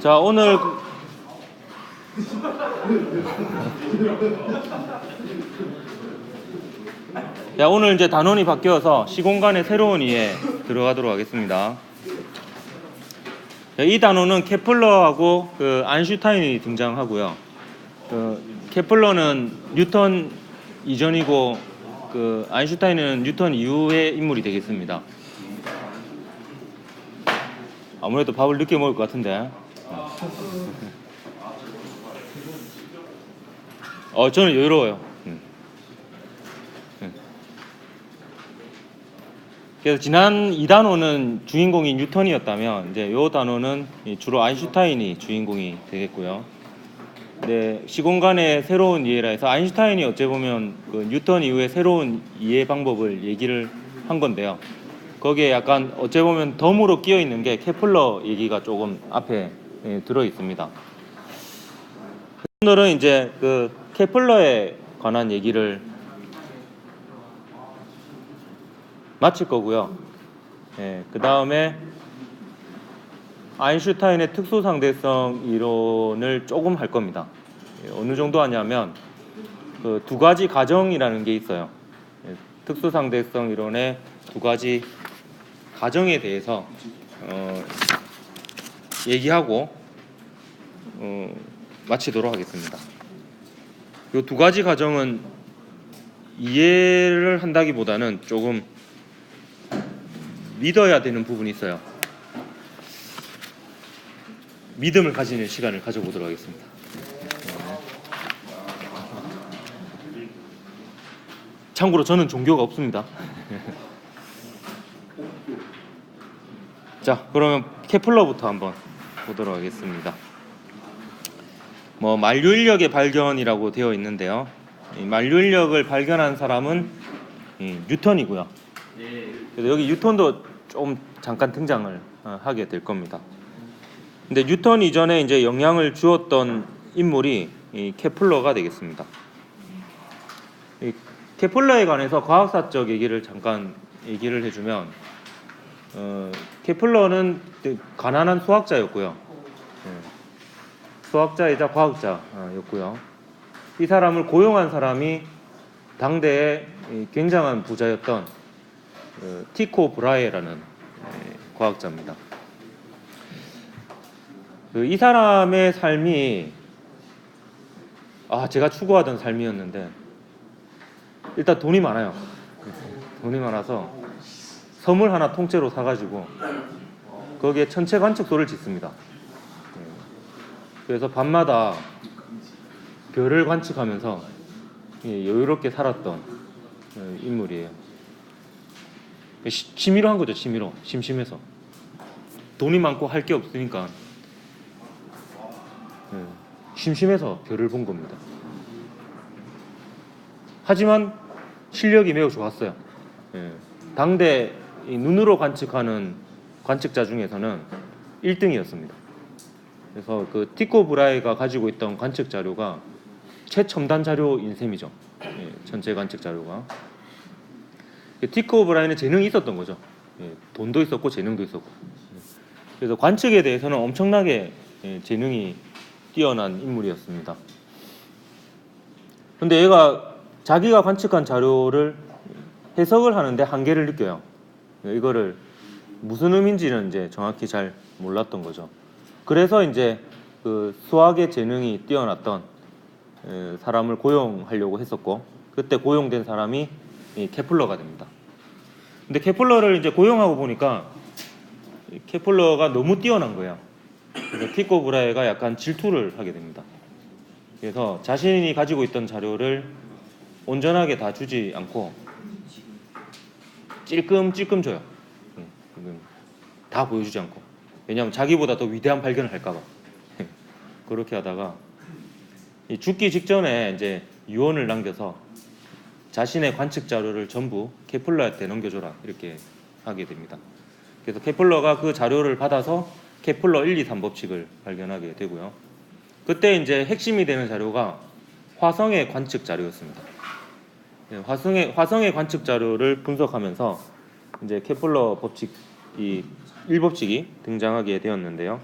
자, 오늘 이제 단원이 바뀌어서 시공간의 새로운 이해 들어가도록 하겠습니다. 이 단원은 케플러하고 안슈타인이 등장하고요. 케플러는 뉴턴 이전이고 안슈타인은 뉴턴 이후의 인물이 되겠습니다. 아무래도 밥을 늦게 먹을 것 같은데. 저는 여유로워요. 그래서 지난 2단원은 주인공이 뉴턴이었다면 이제 이 단원은 주로 아인슈타인이 주인공이 되겠고요. 네, 시공간의 새로운 이해라 해서 아인슈타인이 어찌 보면 뉴턴 이후의 새로운 이해 방법을 얘기를 한 건데요. 거기에 약간 어찌 보면 덤으로 끼어 있는 게 케플러 얘기가 조금 앞에 들어 있습니다. 오늘은 이제 케플러에 관한 얘기를 마칠 거고요. 그 다음에 아인슈타인의 특수상대성 이론을 조금 할 겁니다. 어느 정도 하냐면 두 가지 가정이라는 게 있어요. 특수상대성 이론의 두 가지 가정에 대해서 얘기하고 마치도록 하겠습니다. 이 두 가지 가정은 이해를 한다기보다는 조금 믿어야 되는 부분이 있어요. 믿음을 가지는 시간을 가져보도록 하겠습니다. 참고로 저는 종교가 없습니다. 자, 그러면 케플러부터 한번 보도록 하겠습니다. 만류인력의 발견이라고 되어 있는데요. 이 만류인력을 발견한 사람은 뉴턴이고요. 그래서 여기 뉴턴도 좀 잠깐 등장을 하게 될 겁니다. 근데 뉴턴 이전에 이제 영향을 주었던 인물이 이 케플러가 되겠습니다. 이 케플러에 관해서 과학사적 얘기를 잠깐 얘기를 해주면 케플러는 가난한 수학자였고요. 수학자이자 과학자였고요. 이 사람을 고용한 사람이 당대의 굉장한 부자였던 티코 브라헤라는 과학자입니다. 이 사람의 삶이 제가 추구하던 삶이었는데 일단 돈이 많아요. 돈이 많아서 섬을 하나 통째로 사가지고 거기에 천체 관측소를 짓습니다. 그래서 밤마다 별을 관측하면서 여유롭게 살았던 인물이에요. 취미로 한 거죠. 취미로. 심심해서. 돈이 많고 할 게 없으니까 심심해서 별을 본 겁니다. 하지만 실력이 매우 좋았어요. 당대 눈으로 관측하는 관측자 중에서는 1등이었습니다. 그래서 티코 브라헤가 가지고 있던 관측 자료가 최첨단 자료인 셈이죠. 전체 관측 자료가. 티코 브라헤는 재능이 있었던 거죠. 돈도 있었고 재능도 있었고. 그래서 관측에 대해서는 엄청나게 재능이 뛰어난 인물이었습니다. 근데 얘가 자기가 관측한 자료를 해석을 하는데 한계를 느껴요. 이거를 무슨 의미인지는 이제 정확히 잘 몰랐던 거죠. 그래서 이제 수학의 재능이 뛰어났던 사람을 고용하려고 했었고, 그때 고용된 사람이 케플러가 됩니다. 근데 케플러를 이제 고용하고 보니까 케플러가 너무 뛰어난 거예요. 그래서 티코 브라헤가 약간 질투를 하게 됩니다. 그래서 자신이 가지고 있던 자료를 온전하게 다 주지 않고 찔끔찔끔 줘요. 다 보여주지 않고. 왜냐하면 자기보다 더 위대한 발견을 할까봐. 그렇게 하다가 죽기 직전에 이제 유언을 남겨서 자신의 관측 자료를 전부 케플러한테 넘겨줘라 이렇게 하게 됩니다. 그래서 케플러가 그 자료를 받아서 케플러 1, 2, 3 법칙을 발견하게 되고요. 그때 이제 핵심이 되는 자료가 화성의 관측 자료였습니다. 화성의 관측 자료를 분석하면서 이제 케플러 법칙 이 1법칙이 등장하게 되었는데요.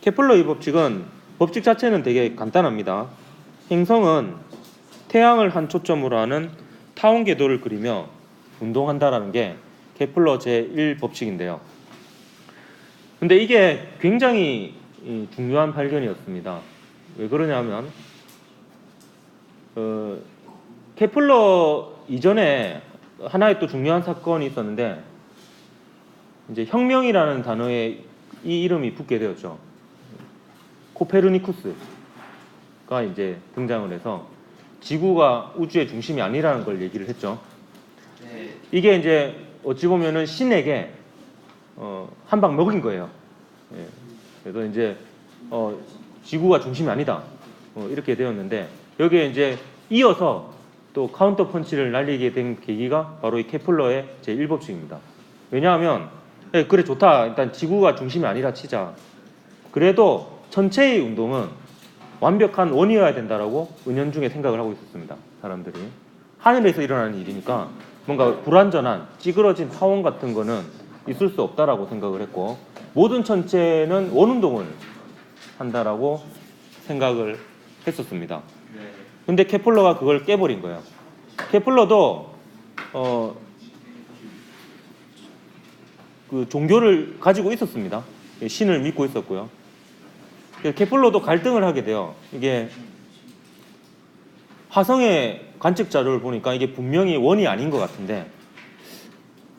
케플러의 법칙은 법칙 자체는 되게 간단합니다. 행성은 태양을 한 초점으로 하는 타원 궤도를 그리며 운동한다라는 게 케플러 제1법칙인데요. 근데 이게 굉장히 중요한 발견이었습니다. 왜 그러냐면 케플러 이전에 하나의 또 중요한 사건이 있었는데 이제 혁명이라는 단어에 이 이름이 붙게 되었죠. 코페르니쿠스가 이제 등장을 해서 지구가 우주의 중심이 아니라는 걸 얘기를 했죠. 이게 이제 어찌 보면은 신에게 한 방 먹인 거예요. 예. 그래서 이제 지구가 중심이 아니다. 이렇게 되었는데 여기에 이제 이어서 또 카운터 펀치를 날리게 된 계기가 바로 이 케플러의 제1법칙입니다. 왜냐하면 그래 좋다. 일단 지구가 중심이 아니라 치자. 그래도 전체의 운동은 완벽한 원이어야 된다라고 은연중에 생각을 하고 있었습니다. 사람들이. 하늘에서 일어나는 일이니까 뭔가 불완전한 찌그러진 타원 같은 거는 있을 수 없다라고 생각을 했고 모든 천체는 원운동을 한다라고 생각을 했었습니다. 근데 케플러가 그걸 깨버린 거예요. 케플러도 그 종교를 가지고 있었습니다. 신을 믿고 있었고요. 케플러도 갈등을 하게 돼요. 이게 화성의 관측 자료를 보니까 이게 분명히 원이 아닌 것 같은데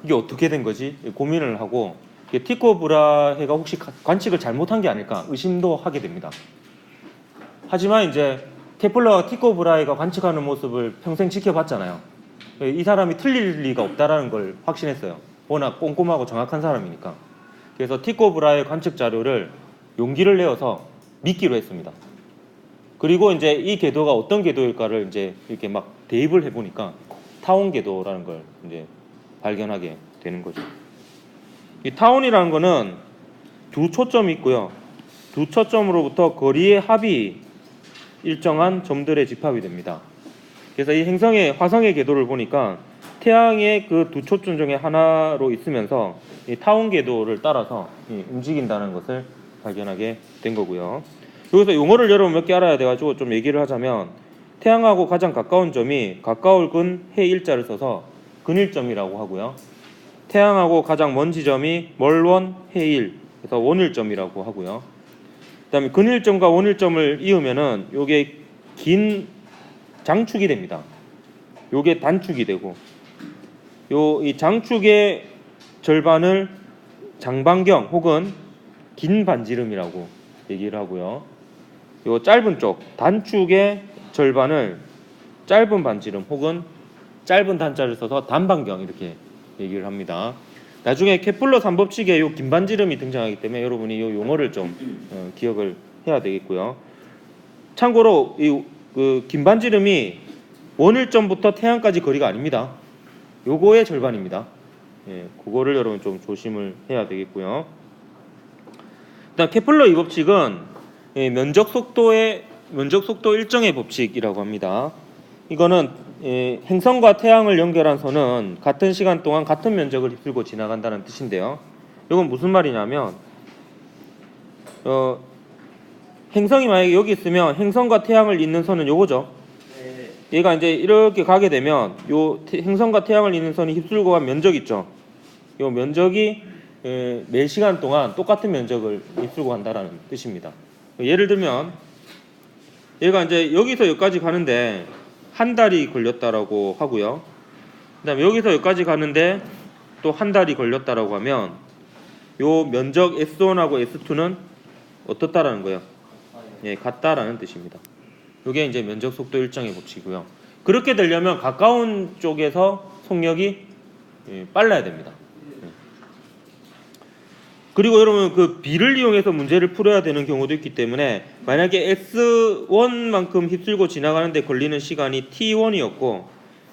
이게 어떻게 된 거지? 고민을 하고 티코 브라헤가 혹시 관측을 잘못한 게 아닐까 의심도 하게 됩니다. 하지만 이제 케플러가 티코 브라헤가 관측하는 모습을 평생 지켜봤잖아요. 이 사람이 틀릴 리가 없다라는 걸 확신했어요. 워낙 꼼꼼하고 정확한 사람이니까. 그래서 티코 브라헤 관측 자료를 용기를 내어서 믿기로 했습니다. 그리고 이제 이 궤도가 어떤 궤도일까를 이제 이렇게 막 대입을 해보니까 타원 궤도라는 걸 이제 발견하게 되는 거죠. 이 타원이라는 거는 두 초점이 있고요. 두 초점으로부터 거리의 합이 일정한 점들의 집합이 됩니다. 그래서 이 행성의 화성의 궤도를 보니까 태양의 그 두 초점 중에 하나로 있으면서 이 타원 궤도를 따라서 움직인다는 것을 발견하게 된 거고요. 여기서 용어를 여러분 몇 개 알아야 돼가지고 좀 얘기를 하자면 태양하고 가장 가까운 점이 가까울 근 해 일자를 써서 근일점이라고 하고요. 태양하고 가장 먼 지점이 멀원 해일 그래서 원일점이라고 하고요. 그다음에 근일점과 원일점을 이으면은 요게 긴 장축이 됩니다. 요게 단축이 되고 이 장축의 절반을 장반경 혹은 긴 반지름이라고 얘기를 하고요. 요 짧은 쪽 단축의 절반을 짧은 반지름 혹은 짧은 단자를 써서 단반경 이렇게 얘기를 합니다. 나중에 케플러 3법칙에 요 긴 반지름이 등장하기 때문에 여러분이 요 용어를 좀 기억을 해야 되겠고요. 참고로 이 그 긴 반지름이 원일점부터 태양까지 거리가 아닙니다. 요거의 절반입니다. 예, 그거를 여러분 좀 조심을 해야 되겠고요. 일단 케플러 이 법칙은 면적 속도 일정의 법칙이라고 합니다. 이거는 행성과 태양을 연결한 선은 같은 시간 동안 같은 면적을 휩쓸고 지나간다는 뜻인데요. 이건 무슨 말이냐면 행성이 만약에 여기 있으면 행성과 태양을 잇는 선은 요거죠. 얘가 이제 이렇게 가게 되면 요 행성과 태양을 잇는 선이 휩쓸고 간 면적 있죠. 요 면적이 매 시간 동안 똑같은 면적을 휩쓸고 간다라는 뜻입니다. 예를 들면 얘가 이제 여기서 여기까지 가는데 한 달이 걸렸다라고 하고요. 그다음에 여기서 여기까지 가는데 또 한 달이 걸렸다라고 하면 요 면적 S1하고 S2는 어떻다라는 거예요? 예, 같다라는 뜻입니다. 이게 이제 면적 속도 일정의 법칙이고요. 그렇게 되려면 가까운 쪽에서 속력이 빨라야 됩니다. 그리고 여러분 그 B를 이용해서 문제를 풀어야 되는 경우도 있기 때문에 만약에 S1만큼 휩쓸고 지나가는데 걸리는 시간이 T1이었고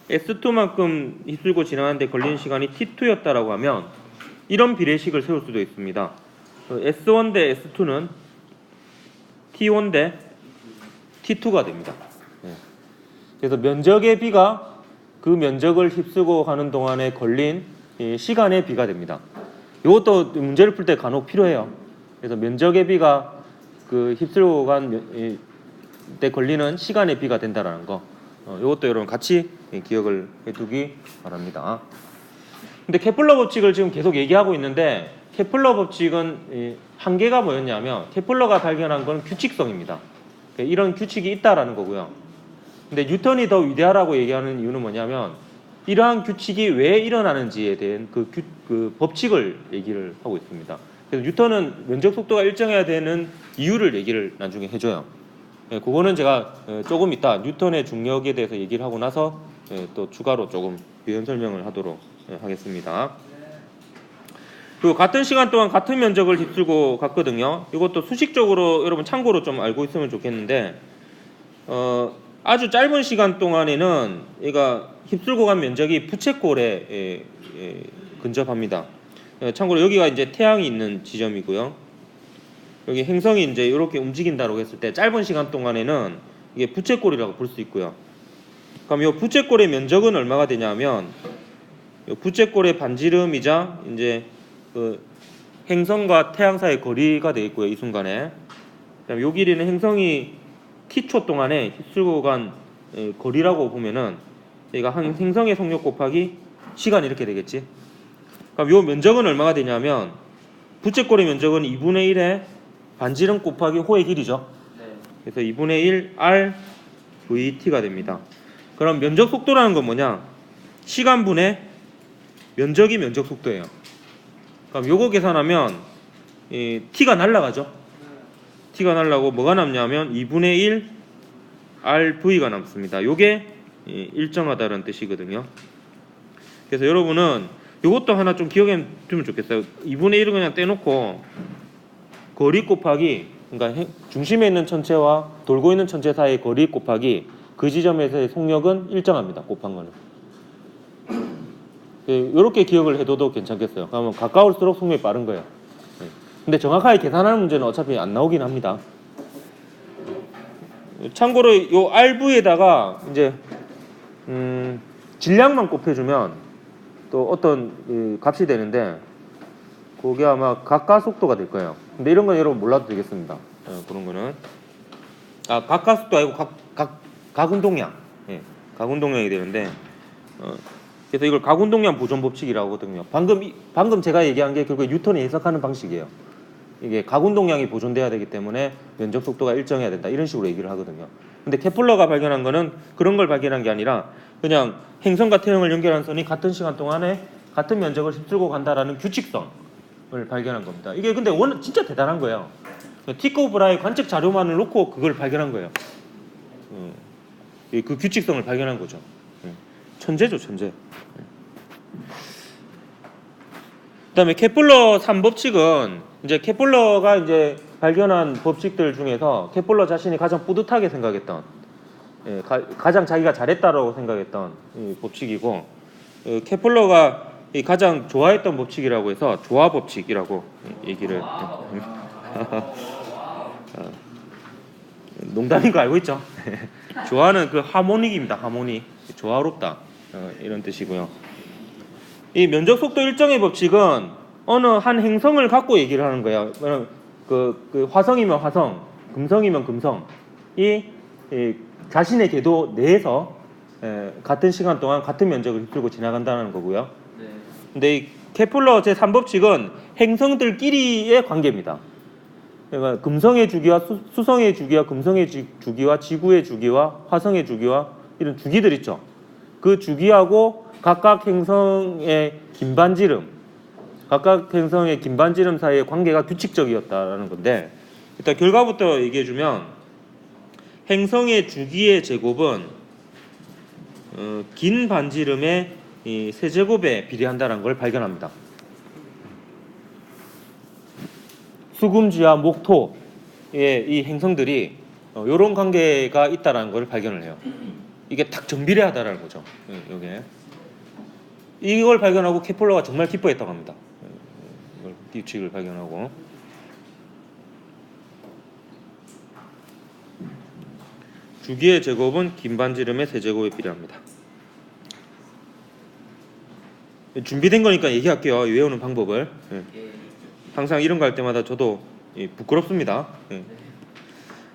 S2만큼 휩쓸고 지나가는데 걸리는 시간이 T2였다라고 하면 이런 비례식을 세울 수도 있습니다. S1 대 S2는 T1 대 T2가 됩니다. 그래서 면적의 비가 그 면적을 휩쓰고 가는 동안에 걸린 시간의 비가 됩니다. 이것도 문제를 풀 때 간혹 필요해요. 그래서 면적의 비가 그 휩쓸고간 때 걸리는 시간의 비가 된다라는 거. 이것도 여러분 같이 기억을 해두기 바랍니다. 근데 케플러 법칙을 지금 계속 얘기하고 있는데 케플러 법칙은 한계가 뭐였냐면 케플러가 발견한 건 규칙성입니다. 이런 규칙이 있다라는 거고요. 근데 뉴턴이 더 위대하다고 얘기하는 이유는 뭐냐면 이러한 규칙이 왜 일어나는지에 대한 그 법칙을 얘기를 하고 있습니다. 그래서 뉴턴은 면적 속도가 일정해야 되는 이유를 얘기를 나중에 해줘요. 그거는 제가 조금 이따 뉴턴의 중력에 대해서 얘기를 하고 나서 또 추가로 조금 유연 설명을 하도록 하겠습니다. 그리고 같은 시간 동안 같은 면적을 휩쓸고 갔거든요. 이것도 수식적으로 여러분 참고로 좀 알고 있으면 좋겠는데 아주 짧은 시간 동안에는 얘가 휩쓸고 간 면적이 부채꼴에 근접합니다. 참고로 여기가 이제 태양이 있는 지점이고요. 여기 행성이 이제 이렇게 움직인다고 했을 때 짧은 시간 동안에는 이게 부채꼴이라고 볼 수 있고요. 그럼 이 부채꼴의 면적은 얼마가 되냐면 이 부채꼴의 반지름이자 이제 그 행성과 태양 사이의 거리가 되어 있고요. 이 순간에. 그다음 요 길이는 행성이 t초 동안에 휩쓸고 간 거리라고 보면은 얘가 한 행성의 속력 곱하기 시간 이렇게 되겠지. 그럼 요 면적은 얼마가 되냐면 부채꼴의 면적은 2분의 1의 반지름 곱하기 호의 길이죠. 그래서 2분의 1 r vt가 됩니다. 그럼 면적 속도라는 건 뭐냐? 시간분의 면적이 면적 속도예요. 그럼 요거 계산하면 t가 날라가죠. t가 날라고 뭐가 남냐면 2분의 1 rv가 남습니다. 요게 일정하다는 뜻이거든요. 그래서 여러분은 요것도 하나 좀 기억해 두면 좋겠어요. 2분의 1은 그냥 떼놓고 거리 곱하기, 그러니까 중심에 있는 천체와 돌고 있는 천체 사이의 거리 곱하기 그 지점에서의 속력은 일정합니다. 곱한 거는. 이렇게 기억을 해둬도 괜찮겠어요. 그러면 가까울수록 속력이 빠른 거예요. 근데 정확하게 계산하는 문제는 어차피 안 나오긴 합니다. 참고로 이 RV에다가 이제 질량만 곱해주면 또 어떤 값이 되는데 그게 아마 가까속도가 될 거예요. 근데 이런 건 여러분 몰라도 되겠습니다. 그런 거는 가까속도 아니고 가운동량, 가운동량이 되는데 그래서 이걸 가운동량 보존 법칙이라고 하거든요. 방금 제가 얘기한 게 결국 뉴턴이 해석하는 방식이에요. 이게 가운동량이 보존돼야 되기 때문에 면적 속도가 일정해야 된다 이런 식으로 얘기를 하거든요. 근데 케플러가 발견한 거는 그런 걸 발견한 게 아니라 그냥 행성과 태양을 연결한 선이 같은 시간 동안에 같은 면적을 휩쓸고 간다라는 규칙성을 발견한 겁니다. 이게 근데 진짜 대단한 거예요. 티코 브라의 관측 자료만을 놓고 그걸 발견한 거예요. 그 규칙성을 발견한 거죠. 천재죠, 천재. 그다음에 케플러 3법칙은 이제 케플러가 이제 발견한 법칙들 중에서 케플러 자신이 가장 뿌듯하게 생각했던, 가장 자기가 잘했다라고 생각했던 법칙이고, 케플러가 가장 좋아했던 법칙이라고 해서 조화 법칙이라고 얘기를 농담인 거 알고 있죠? 조화는 그 하모닉입니다. 하모닉, 조화롭다 이런 뜻이고요. 이 면적 속도 일정의 법칙은 어느 한 행성을 갖고 얘기를 하는 거예요. 그 화성이면 화성, 금성이면 금성, 이 자신의 궤도 내에서 같은 시간 동안 같은 면적을 휩쓸고 지나간다는 거고요. 근데 이 케플러 제3법칙은 행성들끼리의 관계입니다. 그러니까 금성의 주기와 수성의 주기와 금성의 주기와 지구의 주기와 화성의 주기와 이런 주기들 있죠. 그 주기하고 각각 행성의 긴반지름, 사이의 관계가 규칙적이었다라는 건데, 일단 결과부터 얘기해주면 행성의 주기의 제곱은 긴 반지름의 이 세제곱에 비례한다는 걸 발견합니다. 수금지와 목토의 이 행성들이 이런 관계가 있다는 걸 발견을 해요. 이게 딱 정비례하다라는 거죠. 여기에 이걸 발견하고 케플러가 정말 기뻐했다고 합니다. 이걸 규칙을 발견하고, 주기의 제곱은 긴 반지름의 세제곱에 비례합니다. 준비된 거니까 얘기할게요. 외우는 방법을. 항상 이런 거 할 때마다 저도 부끄럽습니다.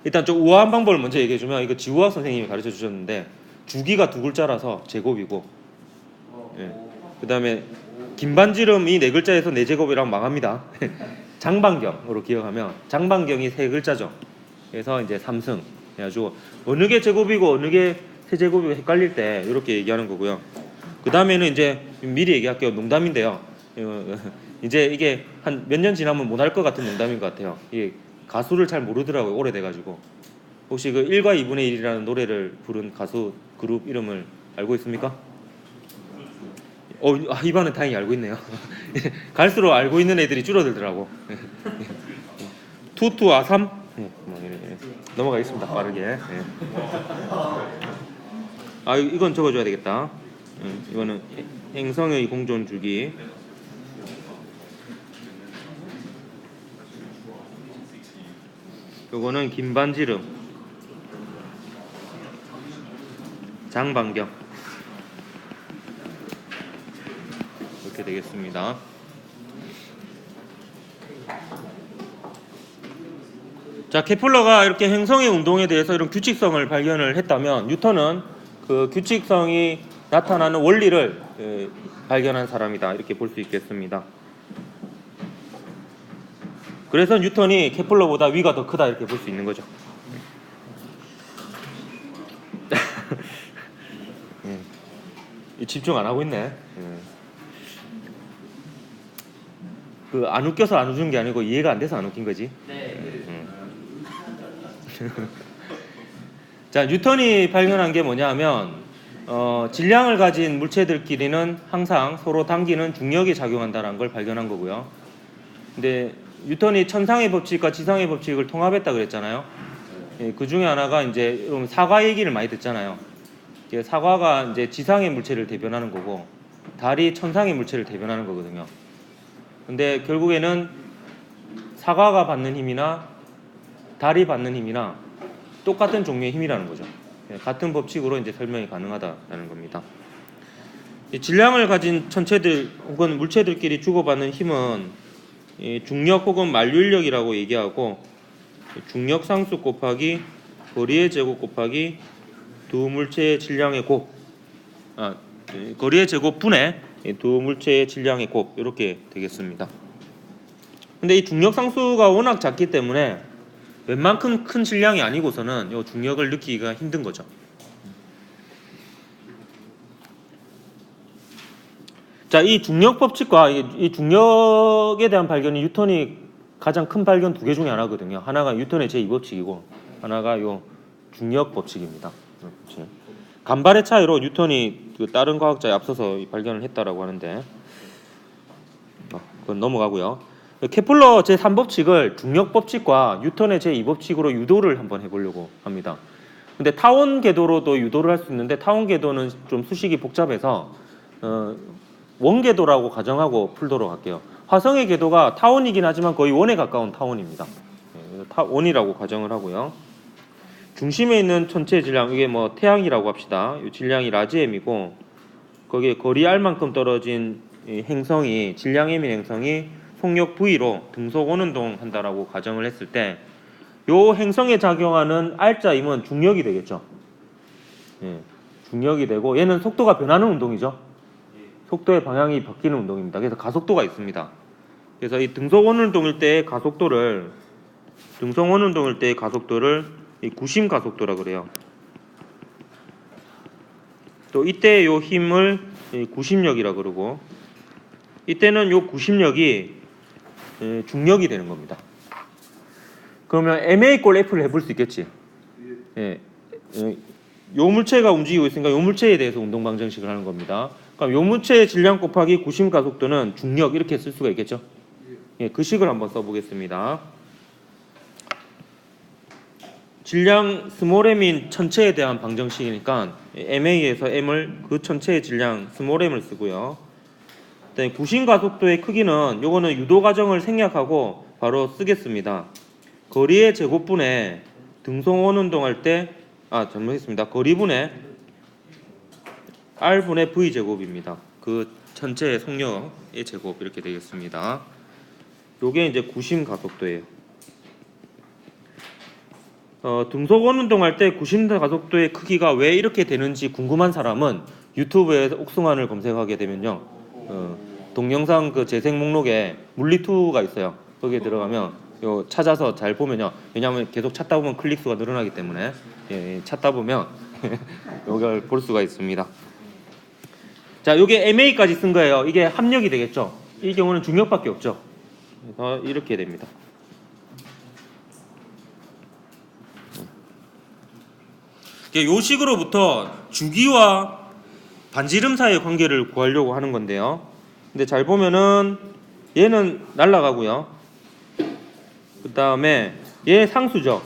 일단 좀 우아한 방법을 먼저 얘기해주면 이거 지우학 선생님이 가르쳐 주셨는데 주기가 두 글자라서 제곱이고 예. 그 다음에 김반지름이 네 글자에서 네 제곱이랑 망합니다. 장반경으로 기억하면 장반경이 세 글자죠. 그래서 이제 3승 해가지고 어느 게 제곱이고 어느 게 세제곱이고 헷갈릴 때 이렇게 얘기하는 거고요. 그 다음에는 이제 미리 얘기할게요. 농담인데요. 이제 이게 한 몇 년 지나면 못할 것 같은 농담인 것 같아요. 이게 가수를 잘 모르더라고요. 오래돼가지고. 혹시 그 1과 2분의 1이라는 노래를 부른 가수 그룹 이름을 알고 있습니까? 이번엔 다행히 알고 있네요. 갈수록 알고 있는 애들이 줄어들더라고. 투투 아삼? 넘어가겠습니다. 빠르게. 이건 적어줘야 되겠다. 이거는 행성의 공존 주기. 요거는 김반지름, 장반경 이렇게 되겠습니다. 자, 케플러가 이렇게 행성의 운동에 대해서 이런 규칙성을 발견을 했다면 뉴턴은 그 규칙성이 나타나는 원리를 발견한 사람이다 이렇게 볼 수 있겠습니다. 그래서 뉴턴이 케플러보다 위가 더 크다 이렇게 볼 수 있는 거죠. 집중 안 하고 있네. 그 안 웃겨서 안 웃은 게 아니고 이해가 안 돼서 안 웃긴 거지. 네. 자, 뉴턴이 발견한 게 뭐냐면 질량을 가진 물체들끼리는 항상 서로 당기는 중력이 작용한다는 걸 발견한 거고요. 근데 뉴턴이 천상의 법칙과 지상의 법칙을 통합했다 그랬잖아요. 그 중에 하나가 이제 사과 얘기를 많이 듣잖아요. 사과가 이제 지상의 물체를 대변하는 거고 달이 천상의 물체를 대변하는 거거든요. 근데 결국에는 사과가 받는 힘이나 달이 받는 힘이나 똑같은 종류의 힘이라는 거죠. 같은 법칙으로 이제 설명이 가능하다는 겁니다. 질량을 가진 천체들 혹은 물체들끼리 주고받는 힘은 중력 혹은 만륜력이라고 얘기하고 중력 상수 곱하기 거리의 제곱 곱하기 두 물체의 질량의 곱, 거리의 제곱분의 두 물체의 질량의 곱 이렇게 되겠습니다. 근데 이 중력 상수가 워낙 작기 때문에 웬만큼 큰 질량이 아니고서는 이 중력을 느끼기가 힘든 거죠. 자, 이 중력 법칙과 이 중력에 대한 발견이 뉴턴이 가장 큰 발견 두 개 중에 하나거든요. 하나가 뉴턴의 제2법칙이고 하나가 이 중력 법칙입니다. 간발의 차이로 뉴턴이 그 다른 과학자에 앞서서 발견을 했다라고 하는데 그건 넘어가고요. 케플러 제3법칙을 중력 법칙과 뉴턴의 제2법칙으로 유도를 한번 해보려고 합니다. 근데 타원 궤도로도 유도를 할 수 있는데 타원 궤도는 좀 수식이 복잡해서 원궤도라고 가정하고 풀도록 할게요. 화성의 궤도가 타원이긴 하지만 거의 원에 가까운 타원입니다. 원이라고 가정을 하고요. 중심에 있는 천체의 질량, 이게 뭐 태양이라고 합시다. 이 질량이 라지 m이고 거기에 거리 r만큼 떨어진 행성이 질량 m인 행성이 속력 v로 등속 원운동 한다라고 가정을 했을 때 요 행성에 작용하는 r자임은 중력이 되겠죠. 중력이 되고 얘는 속도가 변하는 운동이죠. 속도의 방향이 바뀌는 운동입니다. 그래서 가속도가 있습니다. 그래서 이 등속 원운동일 때의 가속도를 이 구심 가속도라 그래요. 또 이때 요 힘을 구심력이라 그러고 이때는 요 구심력이 중력이 되는 겁니다. 그러면 ma 꼴 f를 해볼 수 있겠지. 요 물체가 움직이고 있으니까 요 물체에 대해서 운동 방정식을 하는 겁니다. 그럼 요 물체의 질량 곱하기 구심 가속도는 중력 이렇게 쓸 수가 있겠죠. 그 식을 한번 써보겠습니다. 질량 스몰 m인 천체에 대한 방정식이니까 ma에서 m을 그 천체의 질량 스몰 m을 쓰고요. 구심 가속도의 크기는 요거는 유도 과정을 생략하고 바로 쓰겠습니다. 거리의 제곱분의 등속 원운동할 때 잘못했습니다. 거리분의 r분의 v 제곱입니다. 그 전체의 속력의 제곱 이렇게 되겠습니다. 요게 이제 구심 가속도예요. 등속 원운동할 때 90m 가속도의 크기가 왜 이렇게 되는지 궁금한 사람은 유튜브에 옥승환을 검색하게 되면요, 동영상 그 재생 목록에 물리2가 있어요. 거기에 들어가면 요 찾아서 잘 보면요, 왜냐하면 계속 찾다 보면 클릭 수가 늘어나기 때문에 찾다 보면 이걸 볼 수가 있습니다. 자, 요게 MA까지 쓴 거예요. 이게 합력이 되겠죠. 이 경우는 중력밖에 없죠. 그래서 이렇게 됩니다. 요 식으로부터 주기와 반지름 사이의 관계를 구하려고 하는 건데요. 근데 잘 보면은 얘는 날아가고요. 그 다음에 얘 상수죠.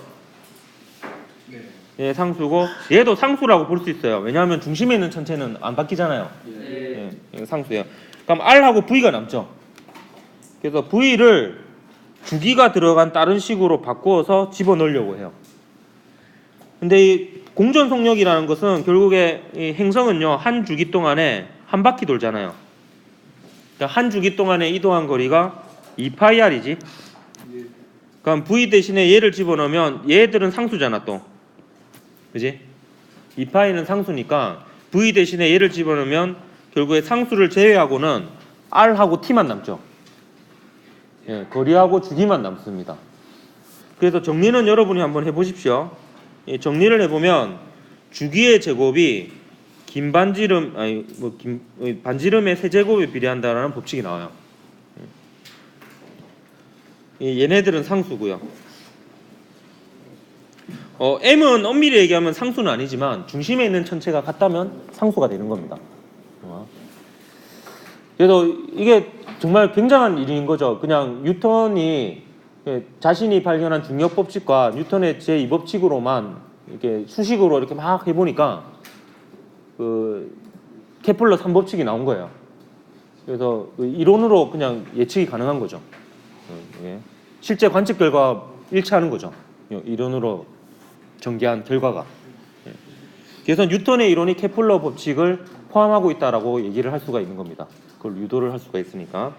얘 상수고 얘도 상수라고 볼 수 있어요. 왜냐하면 중심에 있는 천체는 안 바뀌잖아요. 얘 상수예요. 그럼 R하고 V가 남죠. 그래서 V를 주기가 들어간 다른 식으로 바꾸어서 집어넣으려고 해요. 근데 이 공전 속력이라는 것은 결국에 이 행성은요, 한 주기 동안에 한 바퀴 돌잖아요. 그러니까 한 주기 동안에 이동한 거리가 2πr이지. 그럼 V 대신에 얘를 집어넣으면 얘들은 상수잖아 또. 그지? 2π는 상수니까 V 대신에 얘를 집어넣으면 결국에 상수를 제외하고는 R하고 T만 남죠. 예, 거리하고 주기만 남습니다. 그래서 정리는 여러분이 한번 해보십시오. 정리를 해보면 주기의 제곱이 긴 반지름 반지름의 세제곱에 비례한다라는 법칙이 나와요. 얘네들은 상수고요. M은 엄밀히 얘기하면 상수는 아니지만 중심에 있는 천체가 같다면 상수가 되는 겁니다. 그래서 이게 정말 굉장한 일인 거죠. 그냥 뉴턴이 자신이 발견한 중력 법칙과 뉴턴의 제2법칙으로만 이렇게 수식으로 이렇게 막 해보니까 그 케플러 3법칙이 나온 거예요. 그래서 이론으로 그냥 예측이 가능한 거죠. 실제 관측 결과 일치하는 거죠. 이론으로 전개한 결과가. 그래서 뉴턴의 이론이 케플러 법칙을 포함하고 있다라고 얘기를 할 수가 있는 겁니다. 그걸 유도를 할 수가 있으니까.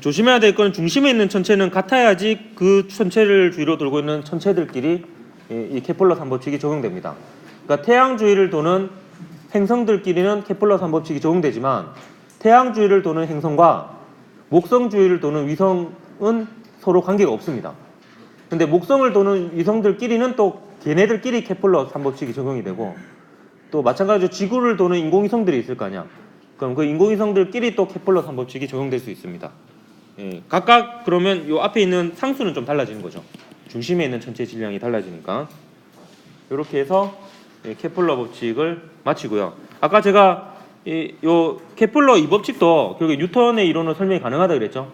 조심해야 될 건 중심에 있는 천체는 같아야지 그 천체를 주위로 돌고 있는 천체들끼리 이 케플러 3법칙이 적용됩니다. 그러니까 태양 주위를 도는 행성들끼리는 케플러 3법칙이 적용되지만 태양 주위를 도는 행성과 목성 주위를 도는 위성은 서로 관계가 없습니다. 근데 목성을 도는 위성들끼리는 또 걔네들끼리 케플러 3법칙이 적용이 되고, 또 마찬가지로 지구를 도는 인공위성들이 있을 거 아니야. 그럼 그 인공위성들끼리 또 케플러 3법칙이 적용될 수 있습니다. 각각 그러면 요 앞에 있는 상수는 좀 달라지는 거죠. 중심에 있는 천체 질량이 달라지니까. 이렇게 해서 케플러 법칙을 마치고요. 아까 제가 요 케플러 2법칙도 결국 뉴턴의 이론으로 설명이 가능하다 그랬죠.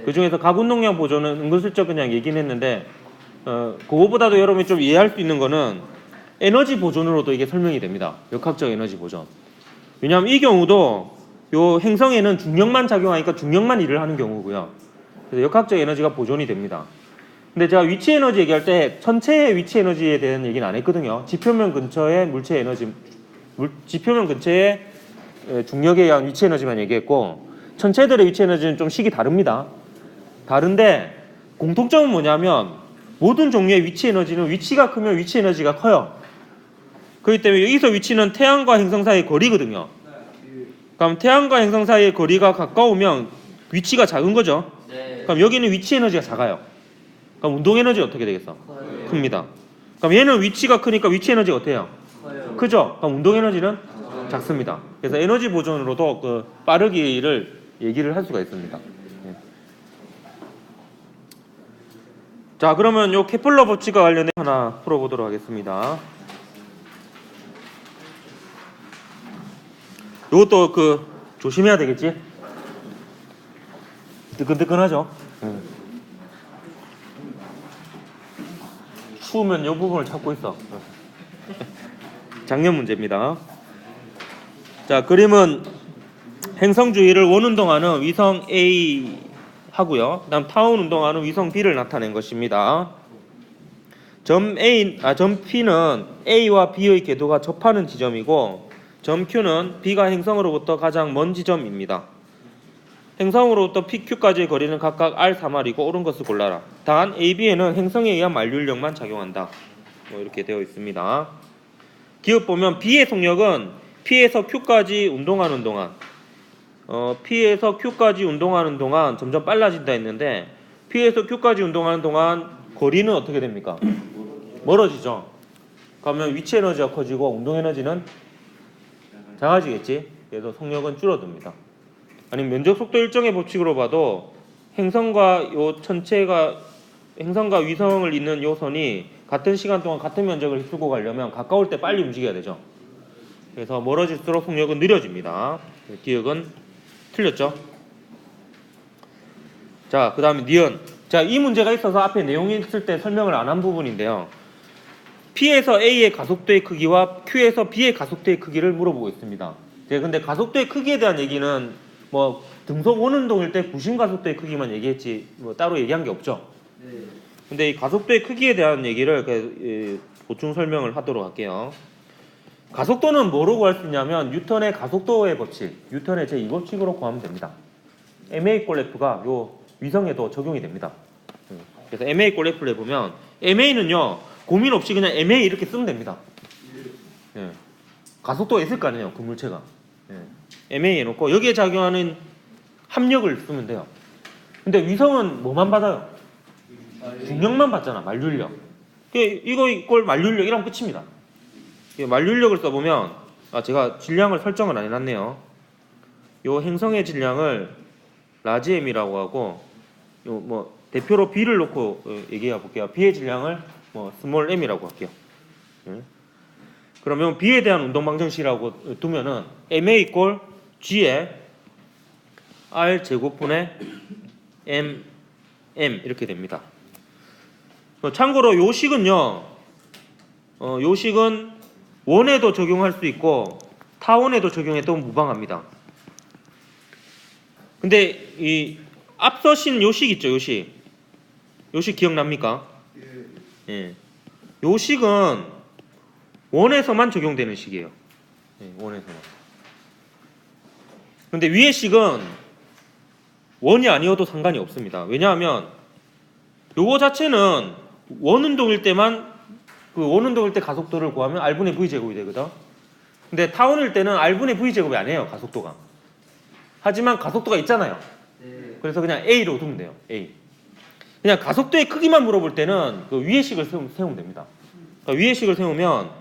그 중에서 가군동량 보존은 은근슬쩍 그냥 얘기는 했는데, 그거보다도 여러분이 좀 이해할 수 있는 거는 에너지 보존으로도 이게 설명이 됩니다. 역학적 에너지 보존. 왜냐하면 이 경우도 요 행성에는 중력만 작용하니까 중력만 일을 하는 경우고요. 그래서 역학적 에너지가 보존이 됩니다. 근데 제가 위치 에너지 얘기할 때 천체의 위치 에너지에 대한 얘기는 안 했거든요. 지표면 근처의 물체 에너지, 지표면 근처의 중력에 의한 위치 에너지만 얘기했고, 천체들의 위치 에너지는 좀 식이 다릅니다. 다른데 공통점은 뭐냐면 모든 종류의 위치 에너지는 위치가 크면 위치 에너지가 커요. 그렇기 때문에 여기서 위치는 태양과 행성 사이의 거리거든요. 그럼 태양과 행성 사이의 거리가 가까우면 위치가 작은 거죠. 그럼 여기는 위치 에너지가 작아요. 그럼 운동 에너지 어떻게 되겠어? 큽니다. 그럼 얘는 위치가 크니까 위치 에너지가 어때요? 크죠? 그럼 운동 에너지는 작습니다. 그래서 에너지 보존으로도 그 빠르기를 얘기를 할 수가 있습니다. 자, 그러면 요 케플러 법칙과 관련해 하나 풀어보도록 하겠습니다. 요것도 그 조심해야 되겠지? 뜨끈뜨끈하죠? 추우면 요 부분을 찾고 있어. 작년 문제입니다. 자, 그림은 행성 주위를 원운동하는 위성 A 하고요. 그다음 타운 운동하는 위성 B를 나타낸 것입니다. 점 P는 A와 B의 궤도가 접하는 지점이고, 점 Q는 B가 행성으로부터 가장 먼 지점입니다. 행성으로부터 PQ까지의 거리는 각각 R3R이고 옳은 것을 골라라. 단 A, B에는 행성에 의한 만류인력만 작용한다. 뭐 이렇게 되어 있습니다. 기억 보면 B의 속력은 P에서 Q까지 운동하는 동안 P에서 Q까지 운동하는 동안 점점 빨라진다 했는데 P에서 Q까지 운동하는 동안 거리는 어떻게 됩니까? 멀어지죠. 그러면 위치 에너지가 커지고 운동 에너지는 작아지겠지. 그래서 속력은 줄어듭니다. 아니면 면적 속도 일정의 법칙으로 봐도 행성과 위성을 잇는 요선이 같은 시간 동안 같은 면적을 휩쓸고 가려면 가까울 때 빨리 움직여야 되죠. 그래서 멀어질수록 속력은 느려집니다. 기억은 틀렸죠? 자, 그 다음에 니은. 자, 이 문제가 있어서 앞에 내용이 있을 때 설명을 안 한 부분인데요. P에서 A의 가속도의 크기와 Q에서 B의 가속도의 크기를 물어보고 있습니다. 근데 가속도의 크기에 대한 얘기는 뭐 등속 원운동일 때 부심 가속도의 크기만 얘기했지 뭐 따로 얘기한 게 없죠. 근데 이 가속도의 크기에 대한 얘기를 보충 설명을 하도록 할게요. 가속도는 뭐로 구할 수 있냐면 뉴턴의 가속도의 법칙, 뉴턴의 제2법칙으로 구하면 됩니다. MA 꼴 F가 요 위성에도 적용이 됩니다. 그래서 MA 꼴 F를 해보면 MA는요 고민 없이 그냥 MA 이렇게 쓰면 됩니다. 예. 가속도가 있을 거 아니에요, 그 물체가. 예. MA 해놓고 여기에 작용하는 합력을 쓰면 돼요. 근데 위성은 뭐만 받아요? 중력만 받잖아, 만류인력. 이거 이꼴 만류인력 이러면 끝입니다. 만류인력을 써보면 제가 질량을 설정을 안 해놨네요. 요 행성의 질량을 라지 M이라고 하고 요 뭐 대표로 B를 놓고 얘기해 볼게요. B의 질량을 뭐 스몰 M이라고 할게요. 그러면 B에 대한 운동 방정식이라고 두면은 MA 이꼴 G에 R 제곱분의 M 이렇게 됩니다. 참고로 요 식은요, 요 식은 원에도 적용할 수 있고 타원에도 적용해도 무방합니다. 근데 이 앞서 신 요식 있죠, 요식 기억납니까? 예. 요식은 원에서만 적용되는 식이에요. 예, 원에서만. 근데 위의 식은 원이 아니어도 상관이 없습니다. 왜냐하면 요거 자체는 원운동일 때만 그 원운동일 때 가속도를 구하면 R분의 V 제곱이 되거든. 근데 타원일 때는 R분의 V 제곱이 아니에요, 가속도가. 하지만 가속도가 있잖아요. 그래서 그냥 A로 두면 돼요. A. 그냥 가속도의 크기만 물어볼 때는 그 위의 식을 세우면 됩니다. 그러니까 위의 식을 세우면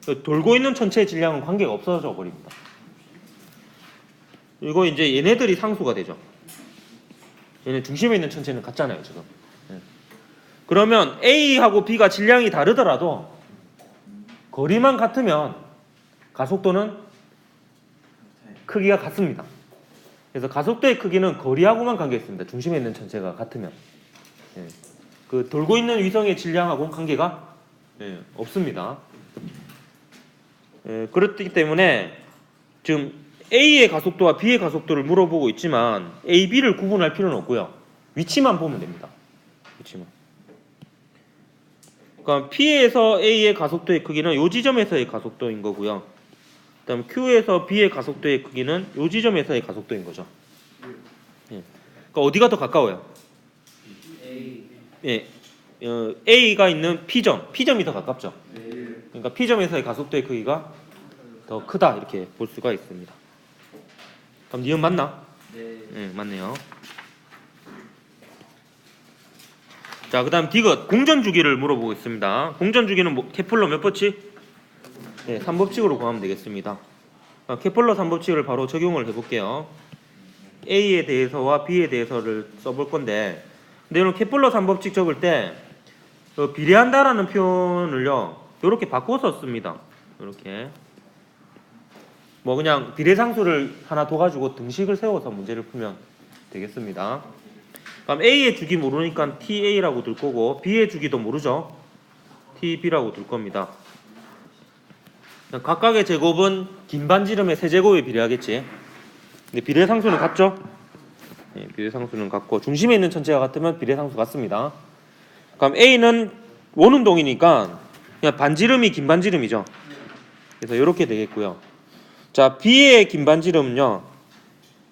그 돌고 있는 천체의 질량은 관계가 없어져 버립니다. 이거 이제 얘네들이 상수가 되죠. 얘네 중심에 있는 천체는 같잖아요, 지금. 그러면 A하고 B가 질량이 다르더라도 거리만 같으면 가속도는 크기가 같습니다. 그래서 가속도의 크기는 거리하고만 관계가 있습니다. 중심에 있는 천체가 같으면. 그 돌고 있는 위성의 질량하고는 관계가 없습니다. 그렇기 때문에 지금 A의 가속도와 B의 가속도를 물어보고 있지만 A, B를 구분할 필요는 없고요. 위치만 보면 됩니다. 위치만. 그러니까 P에서 A의 가속도의 크기는 이 지점에서의 가속도인 거고요. 그다음 Q에서 B의 가속도의 크기는 이 지점에서의 가속도인 거죠. 그러니까 어디가 더 가까워요? A가 있는 P점이 더 가깝죠. 그러니까 P점에서의 가속도의 크기가 더 크다 이렇게 볼 수가 있습니다. 그럼 니은 맞나? 네, 맞네요. 자, 그 다음 디귿 공전주기를 물어보고 있습니다. 공전주기는 케플러 몇 법칙? 네, 3법칙으로 구하면 되겠습니다. 케플러 3법칙을 바로 적용을 해볼게요. A에 대해서와 B에 대해서를 써볼 건데, 근데 이런 케플러 3법칙 적을 때 비례한다라는 표현을요 이렇게 바꿔서 씁니다. 이렇게 뭐 그냥 비례상수를 하나 둬가지고 등식을 세워서 문제를 풀면 되겠습니다. 그럼 A의 주기 모르니까 TA라고 둘 거고 B의 주기도 모르죠. TB라고 둘 겁니다. 각각의 제곱은 긴 반지름의 세제곱에 비례하겠지. 근데 비례상수는 같죠? 네, 비례상수는 같고 중심에 있는 천체가 같으면 비례상수 같습니다. 그럼 A는 원운동이니까 그냥 반지름이 긴 반지름이죠. 그래서 이렇게 되겠고요. 자, B의 긴 반지름은요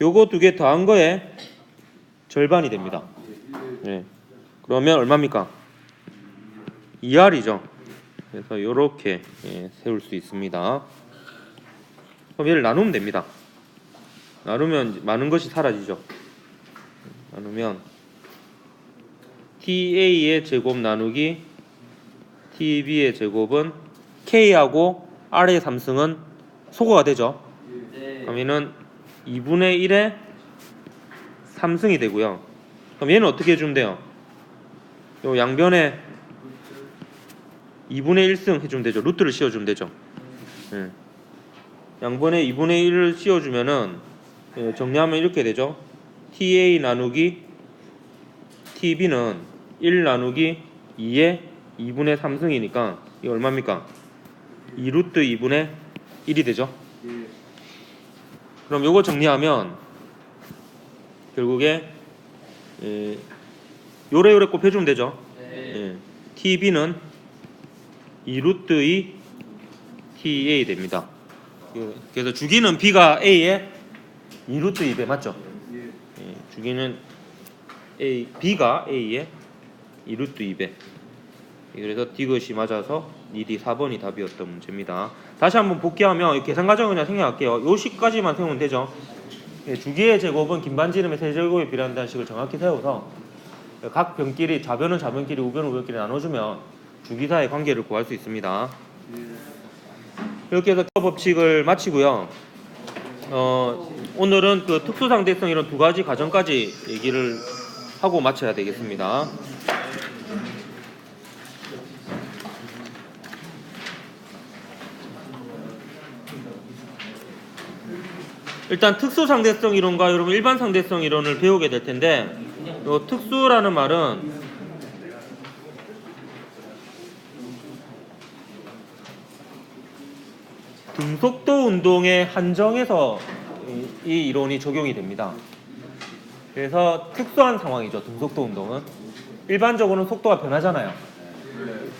요거 두 개 더한 거에 절반이 됩니다. 네. 그러면 얼마입니까? 2R이죠. 그래서 이렇게 세울 수 있습니다. 그럼 얘를 나누면 됩니다. 나누면 많은 것이 사라지죠. 나누면 TA의 제곱 나누기 TB의 제곱은 K하고 R의 3승은 소거가 되죠. 그럼 얘는 2분의 1의 3승이 되고요. 그럼 얘는 어떻게 해주면 돼요? 요 양변에 2분의 1승 해주면 되죠. 루트를 씌워주면 되죠. 양변에 2분의 1을 씌워주면은 정리하면 이렇게 되죠. TA 나누기 TB는 1 나누기 2의 2분의 3승이니까 이거 얼마입니까? 2루트 2분의 1이 되죠. 그럼 요거 정리하면 결국에 요래요래 곱해주면 되죠. TB는 2루트 2 TA 됩니다. 그래서 주기는 B가 A의 2루트 2배 맞죠? 주기는 B가 A의 2루트 2배. 그래서 D것이 맞아서 2D 4번이 답이었던 문제입니다. 다시 한번 복귀하면 이 계산 과정을 그냥 생각할게요. 요 식까지만 세우면 되죠. 주기의 제곱은 긴반지름의 세제곱에 비례한다는 식을 정확히 세워서 각 변끼리 좌변은 좌변끼리 우변은 우변끼리 나눠주면 주기사의 관계를 구할 수 있습니다. 이렇게 해서 법칙을 마치고요. 오늘은 그 특수상대성 이런 두 가지 과정까지 얘기를 하고 마쳐야 되겠습니다. 일단 특수상대성 이론과 여러분 일반상대성 이론을 배우게 될 텐데, 요 특수라는 말은 등속도 운동의 한정에서 이 이론이 적용이 됩니다. 그래서 특수한 상황이죠. 등속도 운동은 일반적으로는 속도가 변하잖아요.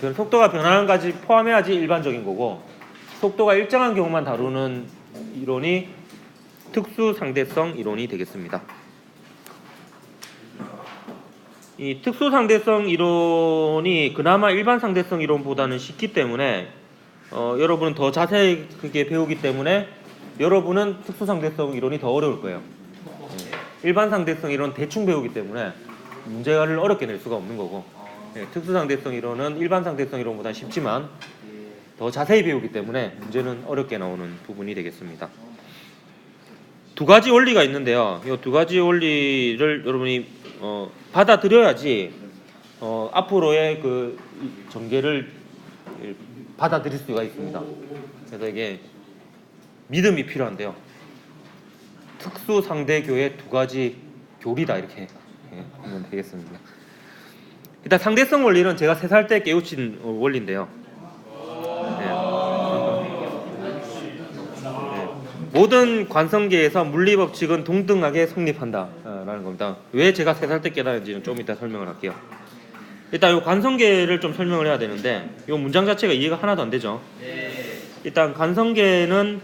그 속도가 변하는 까지 포함해야지 일반적인 거고, 속도가 일정한 경우만 다루는 이론이 특수상대성 이론이 되겠습니다. 이 특수상대성 이론이 그나마 일반상대성 이론보다는 쉽기 때문에 여러분은 더 자세하게 배우기 때문에 여러분은 특수상대성 이론이 더 어려울 거예요. 일반상대성 이론 대충 배우기 때문에 문제를 어렵게 낼 수가 없는 거고, 특수상대성 이론은 일반상대성 이론보다 쉽지만 더 자세히 배우기 때문에 문제는 어렵게 나오는 부분이 되겠습니다. 두 가지 원리가 있는데요. 이 두 가지 원리를 여러분이 받아들여야지 앞으로의 그 전개를 받아들일 수가 있습니다. 그래서 이게 믿음이 필요한데요. 특수상대교의 두 가지 교리다 이렇게 보면 되겠습니다. 일단 상대성 원리는 제가 3살 때 깨우친 원리인데요. 모든 관성계에서 물리법칙은 동등하게 성립한다라는 겁니다. 왜 제가 3살 때 깨달은지는 좀 이따 설명을 할게요. 일단 이 관성계를 좀 설명을 해야 되는데 이 문장 자체가 이해가 하나도 안 되죠. 일단 관성계는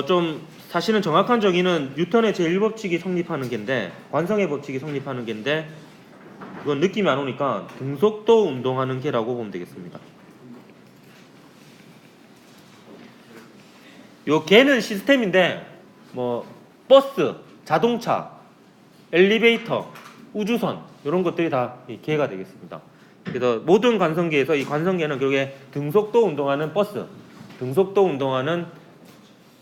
좀 사실은 정확한 정의는 뉴턴의 제1법칙이 성립하는 게인데, 관성의 법칙이 성립하는 게인데, 그건 느낌이 안 오니까 등속도 운동하는 게라고 보면 되겠습니다. 요 개는 시스템인데 뭐 버스, 자동차, 엘리베이터, 우주선 이런 것들이 다 개가 되겠습니다. 그래서 모든 관성계에서 이 관성계는 결국에 등속도 운동하는 버스, 등속도 운동하는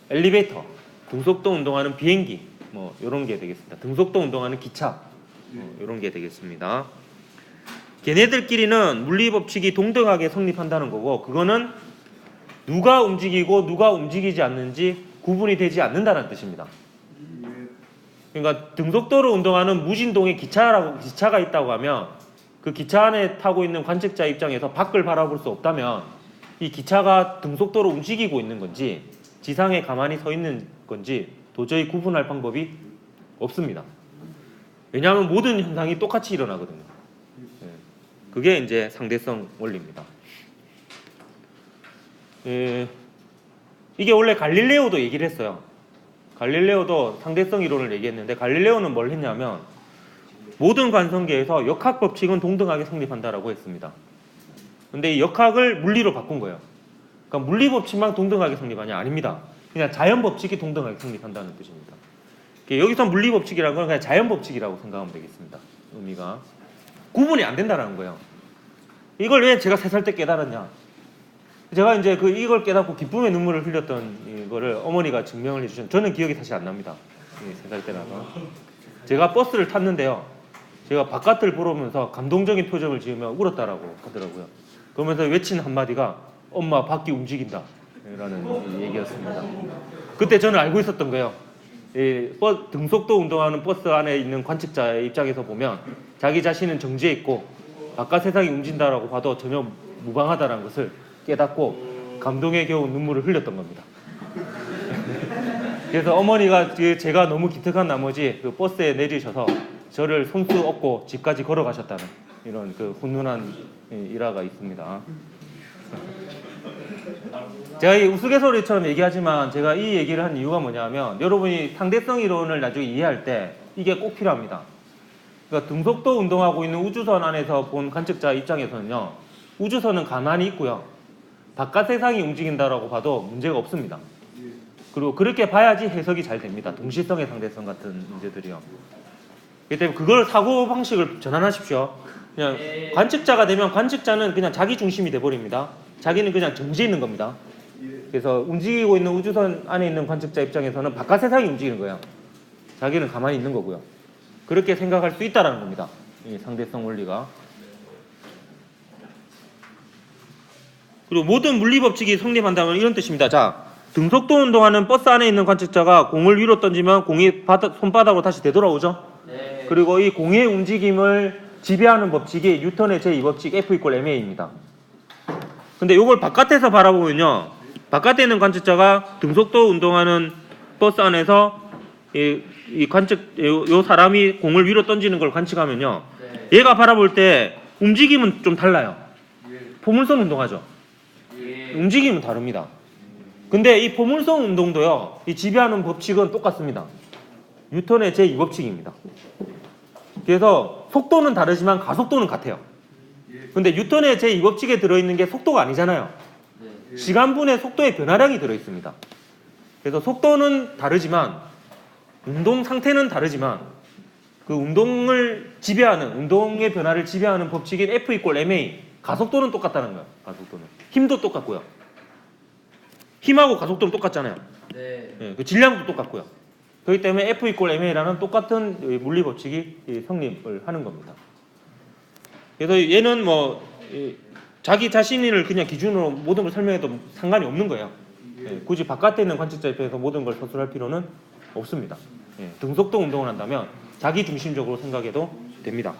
엘리베이터, 등속도 운동하는 비행기 뭐 이런 게 되겠습니다. 등속도 운동하는 기차 이런 게 되겠습니다. 걔네들끼리는 물리법칙이 동등하게 성립한다는 거고, 그거는 누가 움직이고 누가 움직이지 않는지 구분이 되지 않는다는 뜻입니다. 그러니까 등속도를 운동하는 무진동의 기차가 있다고 하면 그 기차 안에 타고 있는 관측자 입장에서 밖을 바라볼 수 없다면 이 기차가 등속도로 움직이고 있는 건지 지상에 가만히 서 있는 건지 도저히 구분할 방법이 없습니다. 왜냐하면 모든 현상이 똑같이 일어나거든요. 그게 이제 상대성 원리입니다. 이게 원래 갈릴레오도 얘기를 했어요. 갈릴레오도 상대성 이론을 얘기했는데 갈릴레오는 뭘 했냐면 모든 관성계에서 역학 법칙은 동등하게 성립한다라고 했습니다. 근데 이 역학을 물리로 바꾼 거예요. 그러니까 물리 법칙만 동등하게 성립하냐? 아닙니다. 그냥 자연 법칙이 동등하게 성립한다는 뜻입니다. 여기서 물리 법칙이라는 건 그냥 자연 법칙이라고 생각하면 되겠습니다. 의미가 구분이 안 된다는 거예요. 이걸 왜 제가 3살 때 깨달았냐? 제가 이제 이걸 깨닫고 기쁨의 눈물을 흘렸던 이거를 어머니가 증명을 해주신, 저는 기억이 사실 안 납니다. 3살 때라서. 제가 버스를 탔는데요. 제가 바깥을 보면서 감동적인 표정을 지으며 울었다라고 하더라고요. 그러면서 외친 한마디가 엄마 바퀴 움직인다 라는 얘기였습니다. 그때 저는 알고 있었던 거예요. 등속도 운동하는 버스 안에 있는 관측자의 입장에서 보면 자기 자신은 정지해 있고 바깥 세상이 움직인다라고 봐도 전혀 무방하다는 것을 깨닫고 감동에 겨운 눈물을 흘렸던 겁니다. 그래서 어머니가 제가 너무 기특한 나머지 그 버스에 내리셔서 저를 손수 업고 집까지 걸어가셨다는 이런 훈훈한 일화가 있습니다. 제가 이 우스갯소리처럼 얘기하지만 제가 이 얘기를 한 이유가 뭐냐면 여러분이 상대성 이론을 나중에 이해할 때 이게 꼭 필요합니다. 그러니까 등속도 운동하고 있는 우주선 안에서 본 관측자 입장에서는요, 우주선은 가만히 있고요, 바깥 세상이 움직인다라고 봐도 문제가 없습니다. 그리고 그렇게 봐야지 해석이 잘 됩니다. 동시성의 상대성 같은 문제들이요. 그렇기 때문에 그걸 사고 방식을 전환하십시오. 그냥 관측자가 되면 관측자는 그냥 자기 중심이 돼버립니다. 자기는 그냥 정지해 있는 겁니다. 그래서 움직이고 있는 우주선 안에 있는 관측자 입장에서는 바깥 세상이 움직이는 거예요. 자기는 가만히 있는 거고요. 그렇게 생각할 수 있다는 겁니다. 이 상대성 원리가. 그리고 모든 물리 법칙이 성립한다면 이런 뜻입니다. 자, 등속도 운동하는 버스 안에 있는 관측자가 공을 위로 던지면 공이 손바닥으로 다시 되돌아오죠. 네. 그리고 이 공의 움직임을 지배하는 법칙이 뉴턴의 제2법칙 F=ma입니다. 근데 이걸 바깥에서 바라보면요, 바깥에 있는 관측자가 등속도 운동하는 버스 안에서 요 사람이 공을 위로 던지는 걸 관측하면요, 네. 얘가 바라볼 때 움직임은 좀 달라요. 포물선 운동하죠. 움직임은 다릅니다. 근데 이 포물선 운동도요, 이 지배하는 법칙은 똑같습니다. 뉴턴의 제2법칙입니다. 그래서 속도는 다르지만 가속도는 같아요. 근데 뉴턴의 제2법칙에 들어있는 게 속도가 아니잖아요. 시간분의 속도의 변화량이 들어있습니다. 그래서 속도는 다르지만 운동 상태는 다르지만 그 운동을 지배하는, 운동의 변화를 지배하는 법칙인 F=ma, 가속도는 똑같다는 거예요. 가속도는 힘도 똑같고요. 힘하고 가속도는 똑같잖아요. 네. 그 질량도 똑같고요. 그렇기 때문에 F=ma라는 똑같은 물리 법칙이 성립을 하는 겁니다. 그래서 얘는 자기 자신을 그냥 기준으로 모든 걸 설명해도 상관이 없는 거예요. 굳이 바깥에 있는 관측자 입장에서 모든 걸 서술할 필요는 없습니다. 등속도 운동을 한다면 자기 중심적으로 생각해도 됩니다.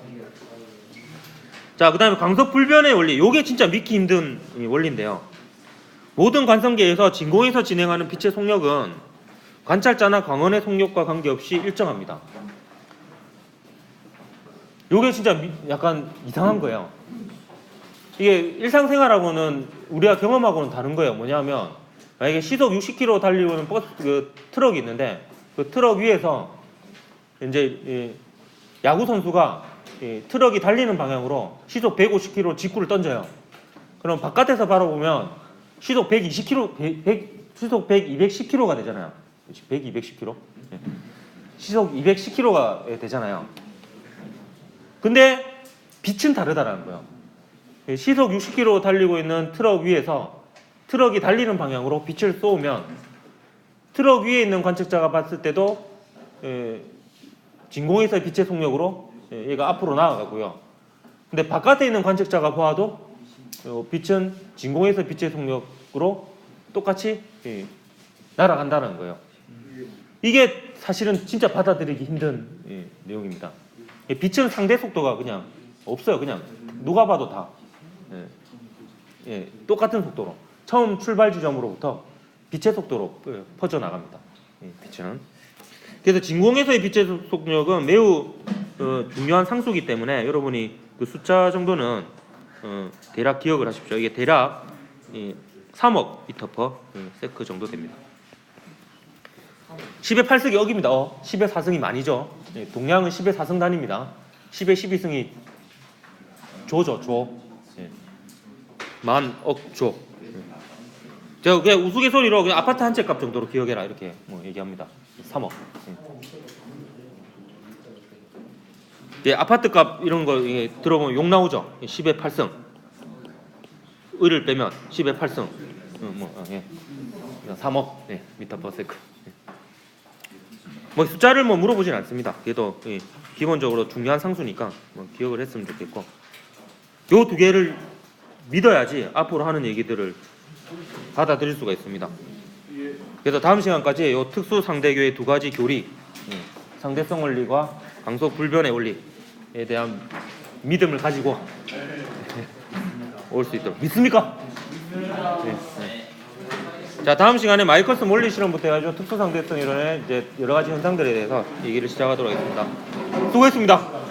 자, 그 다음에 광석 불변의 원리. 요게 진짜 믿기 힘든 원리인데요. 모든 관성계에서 진공에서 진행하는 빛의 속력은 관찰자나 광원의 속력과 관계없이 일정합니다. 요게 진짜 약간 이상한 거예요. 이게 일상생활하고는 우리가 경험하고는 다른 거예요. 뭐냐면 만약에 시속 60km 달리고 있는 트럭이 있는데 그 트럭 위에서 이제 야구 선수가 트럭이 달리는 방향으로 시속 150km 직구를 던져요. 그럼 바깥에서 바라보면 시속 120km, 시속 210km가 되잖아요. 210km? 시속 210km가 되잖아요. 근데 빛은 다르다라는 거예요. 시속 60km 달리고 있는 트럭 위에서 트럭이 달리는 방향으로 빛을 쏘면 트럭 위에 있는 관측자가 봤을 때도 진공에서의 빛의 속력으로 얘가 앞으로 나아가고요. 근데 바깥에 있는 관측자가 보아도 빛은 진공에서 빛의 속력으로 똑같이 날아간다는 거예요. 이게 사실은 진짜 받아들이기 힘든 내용입니다. 빛은 상대 속도가 그냥 없어요. 그냥 누가 봐도 다 똑같은 속도로 처음 출발 지점으로부터 빛의 속도로 퍼져나갑니다. 빛은. 그래서 진공에서의 빛의 속력은 매우 중요한 상수이기 때문에 여러분이 그 숫자 정도는 대략 기억을 하십시오. 이게 대략 3억 미터 퍼 세크 정도 됩니다. 10의 8승이 억입니다. 10의 4승이 만이죠. 예, 동량은 10의 4승 단위입니다. 10의 12승이 조죠, 조. 예. 만, 억, 조. 예. 제가 그냥 우스갯소리로 그냥 아파트 한 채 값 정도로 기억해라 이렇게 뭐 얘기합니다. 3억. 예. 예, 아파트 값 이런 거 들어보면 욕 나오죠. 10의 8승. 을을 빼면 10의 8승. 예. 3억 미터 퍼 세컨드. 뭐 숫자를 뭐 물어보진 않습니다. 그래도 기본적으로 중요한 상수니까 뭐 기억을 했으면 좋겠고, 요 두 개를 믿어야지 앞으로 하는 얘기들을 받아들일 수가 있습니다. 그래서 다음 시간까지 요 특수 상대교의 두 가지 교리, 상대성 원리와 강속 불변의 원리에 대한 믿음을 가지고 올 수 있도록 믿습니까? 네. 자, 다음 시간에 마이커슨 원리 실험부터 해가지고 특수 상대성 이론의 이제 여러 가지 현상들에 대해서 얘기를 시작하도록 하겠습니다. 수고했습니다.